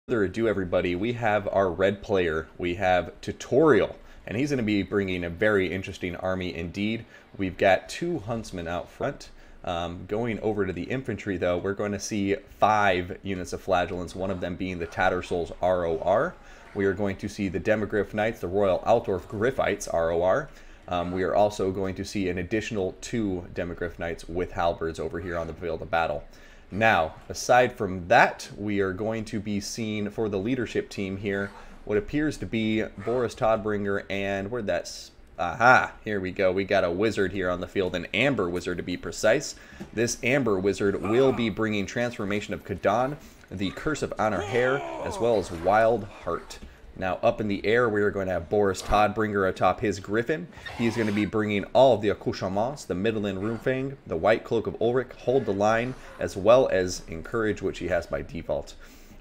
Further ado, everybody, we have our red player. We have Tutorial, and he's going to be bringing a very interesting army indeed. We've got two huntsmen out front. Going over to the infantry, though, we're going to see 5 units of flagellants, one of them being the Tattersouls ROR. We are going to see the Demogryph Knights, the Royal Altdorf Griffites ROR. We are also going to see an additional 2 Demogryph Knights with halberds over here on the field of battle. Now, aside from that, we are going to be seeing for the leadership team here what appears to be Boris Todbringer and where'd that... Aha! Here we go. We got a wizard here on the field, an Amber Wizard to be precise. This Amber Wizard will be bringing Transformation of Kadan, the Curse of Honor Hair, as well as Wild Heart. Now, up in the air, we are going to have Boris Todbringer atop his Griffin. He's going to be bringing all of the accoutrements, the Midland Runefang, the White Cloak of Ulrich, Hold the Line, as well as Encourage, which he has by default.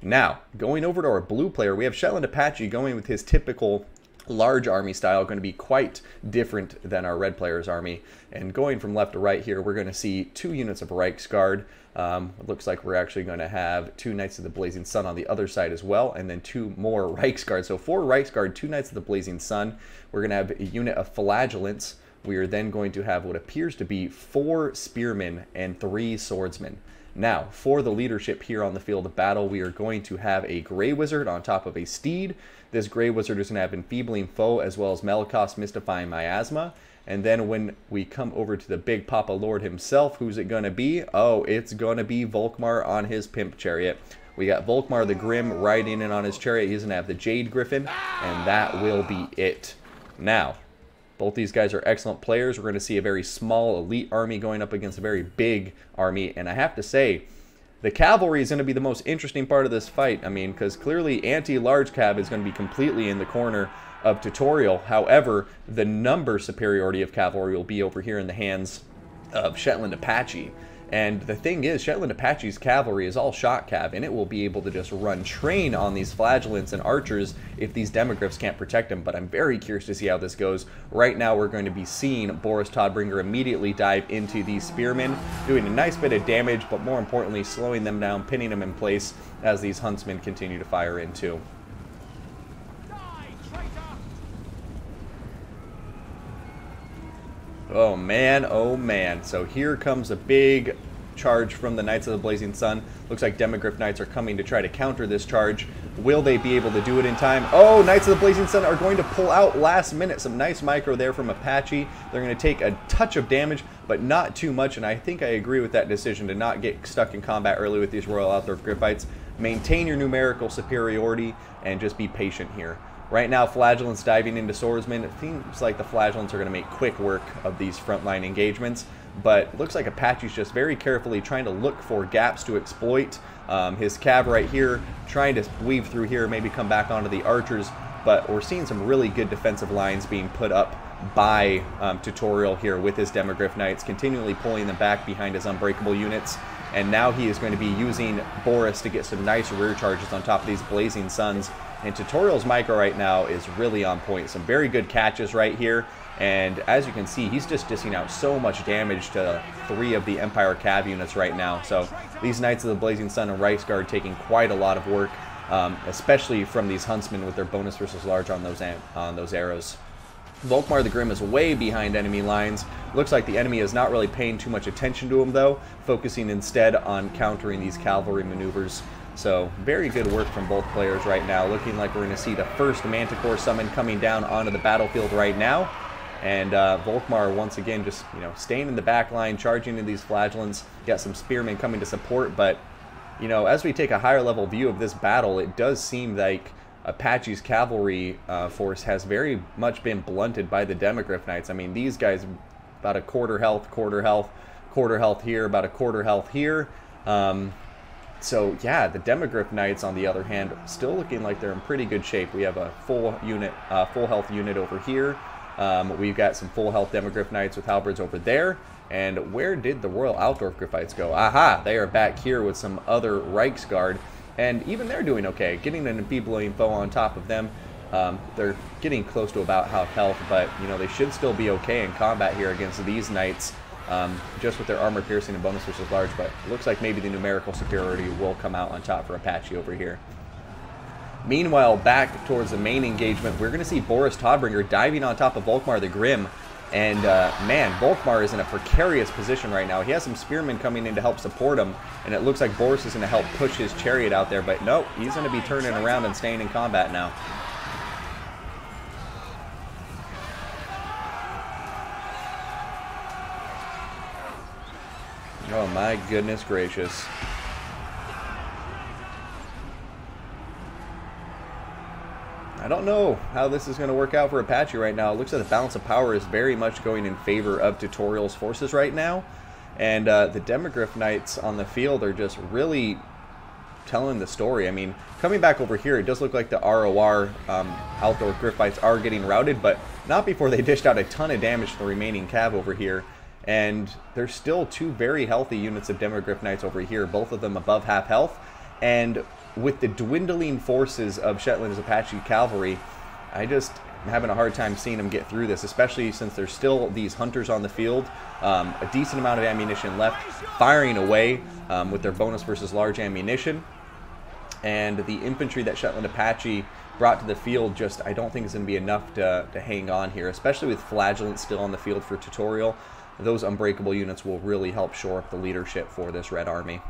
Now, going over to our blue player, we have ShetlandApache going with his typical large army style, going to be quite different than our red player's army. And going from left to right here, we're going to see 2 units of Reiksguard. It looks like we're actually going to have 2 Knights of the Blazing Sun on the other side as well, and then 2 more Reiksguard. So 4 Reiksguard, 2 Knights of the Blazing Sun. We're going to have a unit of Flagellants. We are then going to have what appears to be 4 Spearmen and 3 Swordsmen. Now, for the leadership here on the field of battle, we are going to have a Grey Wizard on top of a Steed. This Grey Wizard is going to have Enfeebling Foe as well as Melikos Mystifying Miasma. And then when we come over to the Big Papa Lord himself, who's it going to be? Oh, it's going to be Volkmar on his Pimp Chariot. We got Volkmar the Grim riding in on his chariot. He's going to have the Jade Griffin, and that will be it. Now, both these guys are excellent players. We're going to see a very small elite army going up against a very big army. And I have to say, the cavalry is going to be the most interesting part of this fight. I mean, because clearly anti-large cav is going to be completely in the corner of Tutorial. However, the number superiority of cavalry will be over here in the hands of ShetlandApache. And the thing is, ShetlandApache's cavalry is all shot cav, and it will be able to just run train on these flagellants and archers if these demogryphs can't protect them. But I'm very curious to see how this goes. Right now, we're going to be seeing Boris Todbringer immediately dive into these spearmen, doing a nice bit of damage, but more importantly, slowing them down, pinning them in place as these huntsmen continue to fire in too. Oh man, so here comes a big charge from the Knights of the Blazing Sun. Looks like Demogryph Knights are coming to try to counter this charge. Will they be able to do it in time? Oh, Knights of the Blazing Sun are going to pull out last minute. Some nice micro there from Apache. They're going to take a touch of damage, but not too much, and I think I agree with that decision to not get stuck in combat early with these Royal Altdorf Griffites. Maintain your numerical superiority and just be patient here. Right now, Flagellants diving into Swordsmen. It seems like the Flagellants are going to make quick work of these frontline engagements, but it looks like Apache's just very carefully trying to look for gaps to exploit. His cav right here, trying to weave through here, maybe come back onto the archers, but we're seeing some really good defensive lines being put up by Tutorial here with his Demogryph Knights, continually pulling them back behind his Unbreakable units. And now he is going to be using Boris to get some nice rear charges on top of these Blazing Suns. And Tutorial's micro right now is really on point. Some very good catches right here. And as you can see, he's just dishing out so much damage to 3 of the Empire Cav units right now. So these Knights of the Blazing Sun and Reiksguard taking quite a lot of work, especially from these Huntsmen with their bonus versus large on those arrows. Volkmar the Grim is way behind enemy lines. Looks like the enemy is not really paying too much attention to him though, focusing instead on countering these cavalry maneuvers. So very good work from both players right now. Looking like we're going to see the first Manticore summon coming down onto the battlefield right now. And Volkmar once again just staying in the back line, charging into these flagellants. Got some spearmen coming to support, but as we take a higher level view of this battle, it does seem like Apache's cavalry force has very much been blunted by the Demogryph Knights. I mean, these guys about a quarter health, quarter health, quarter health here, about a quarter health here. So yeah, the Demogryph Knights, on the other hand, still looking like they're in pretty good shape. We have a full health unit over here. We've got some full health Demogryph Knights with halberds over there. And where did the Royal Altdorf Griffites go? Aha, they are back here with some other Reiksguard. And even they're doing okay, getting an enfeebling foe on top of them. They're getting close to about half health, but they should still be okay in combat here against these knights. just with their armor piercing and bonus versus large, but it looks like maybe the numerical superiority will come out on top for Apache over here. Meanwhile, back towards the main engagement, we're going to see Boris Todbringer diving on top of Volkmar the Grim. And, man, Volkmar is in a precarious position right now. He has some spearmen coming in to help support him, and it looks like Boris is going to help push his chariot out there. But, no, he's going to be turning around and staying in combat now. Oh, my goodness gracious. I don't know how this is going to work out for Apache right now. It looks like the balance of power is very much going in favor of Tutorial's forces right now. And the Demogryph Knights on the field are just really telling the story. I mean, coming back over here, it does look like the ROR outdoor Gryphites are getting routed, but not before they dished out a ton of damage to the remaining cav over here. And there's still two very healthy units of Demogryph Knights over here, both of them above half health. And with the dwindling forces of Shetland's Apache cavalry, I just am having a hard time seeing them get through this, especially since there's still these hunters on the field, a decent amount of ammunition left, firing away with their bonus versus large ammunition. And the infantry that Shetland Apache brought to the field just, I don't think is going to be enough to hang on here, especially with Flagellant still on the field for Tutorial. Those unbreakable units will really help shore up the leadership for this Red Army.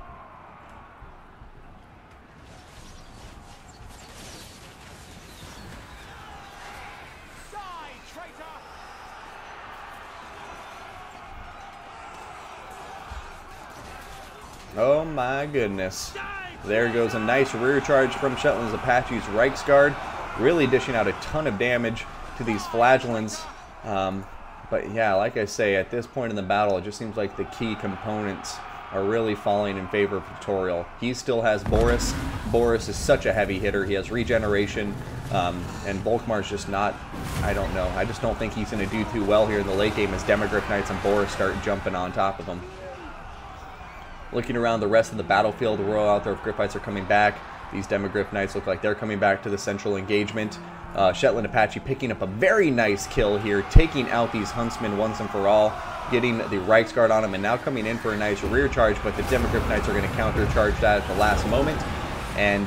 Oh my goodness. There goes a nice rear charge from Shetland's Apache's Reichsguard, really dishing out a ton of damage to these Flagellants. But yeah, like I say, at this point in the battle, it just seems like the key components are really falling in favor of Tutorial. He still has Boris. Boris is such a heavy hitter. He has regeneration, and Volkmar's just not, I don't know. I just don't think he's going to do too well here in the late game as Demogryph Knights and Boris start jumping on top of him. Looking around the rest of the battlefield, the Royal Outdoor Gryphites are coming back. These Demogryph Knights look like they're coming back to the central engagement. Shetland Apache picking up a very nice kill here, taking out these Huntsmen once and for all, getting the Reichsguard on them, and now coming in for a nice rear charge, but the Demogryph Knights are going to countercharge that at the last moment. And,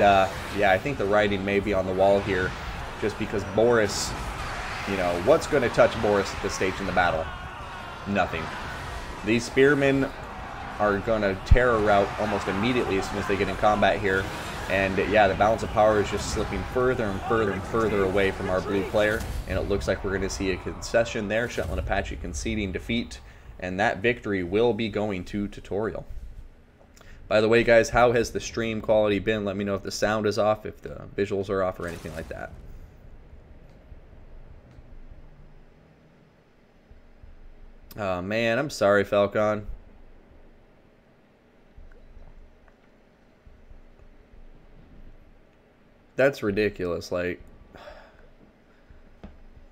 yeah, I think the writing may be on the wall here, just because Boris, you know, what's going to touch Boris at this stage in the battle? Nothing. These spearmen are going to tear a rout almost immediately as soon as they get in combat here. And yeah, the balance of power is just slipping further and further and further away from our blue player. And it looks like we're going to see a concession there. Shetland Apache conceding defeat. And that victory will be going to Tutorial. By the way, guys, how has the stream quality been? Let me know if the sound is off, if the visuals are off, or anything like that. Oh, man, I'm sorry, Falcon. That's ridiculous, like,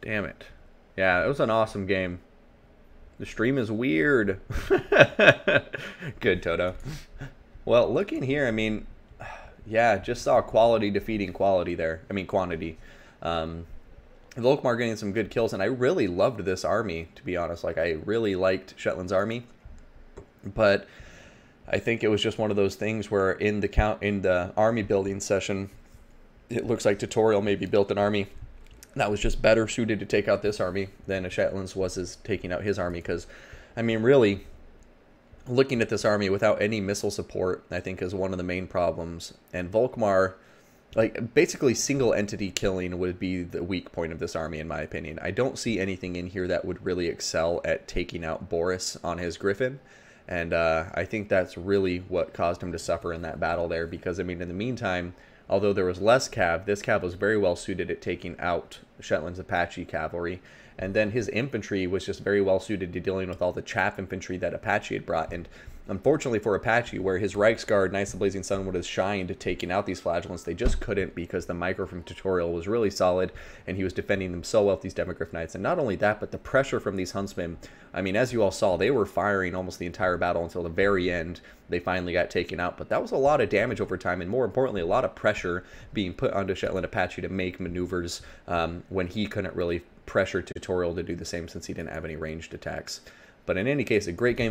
damn it. Yeah, it was an awesome game. The stream is weird. Good, Toto. Well, looking here, I mean, yeah, just saw quality defeating quality there. I mean, quantity. Volkmar getting some good kills, and I really loved this army, to be honest. Like, I really liked Shetland's army. But I think it was just one of those things where in the army building session, it looks like Tutorial maybe built an army that was just better suited to take out this army than a Shetland's was as taking out his army. Because, I mean, really, looking at this army without any missile support, I think, is one of the main problems. And Volkmar, like, basically single entity killing would be the weak point of this army, in my opinion. I don't see anything in here that would really excel at taking out Boris on his Griffin. And I think that's really what caused him to suffer in that battle there. Because, I mean, in the meantime, although there was less cav, this cav was very well suited at taking out Shetland's Apache cavalry. And then his infantry was just very well suited to dealing with all the chaff infantry that Apache had brought. And unfortunately for Apache, where his Reichsguard, Knights of the Blazing Sun, would have shined taking out these Flagellants, they just couldn't, because the micro from Tutorial was really solid, and he was defending them so well with these Demogryph Knights. And not only that, but the pressure from these Huntsmen, I mean, as you all saw, they were firing almost the entire battle until the very end. They finally got taken out, but that was a lot of damage over time, and more importantly, a lot of pressure being put onto Shetland Apache to make maneuvers when he couldn't really pressure Tutorial to do the same, since he didn't have any ranged attacks. But in any case, a great game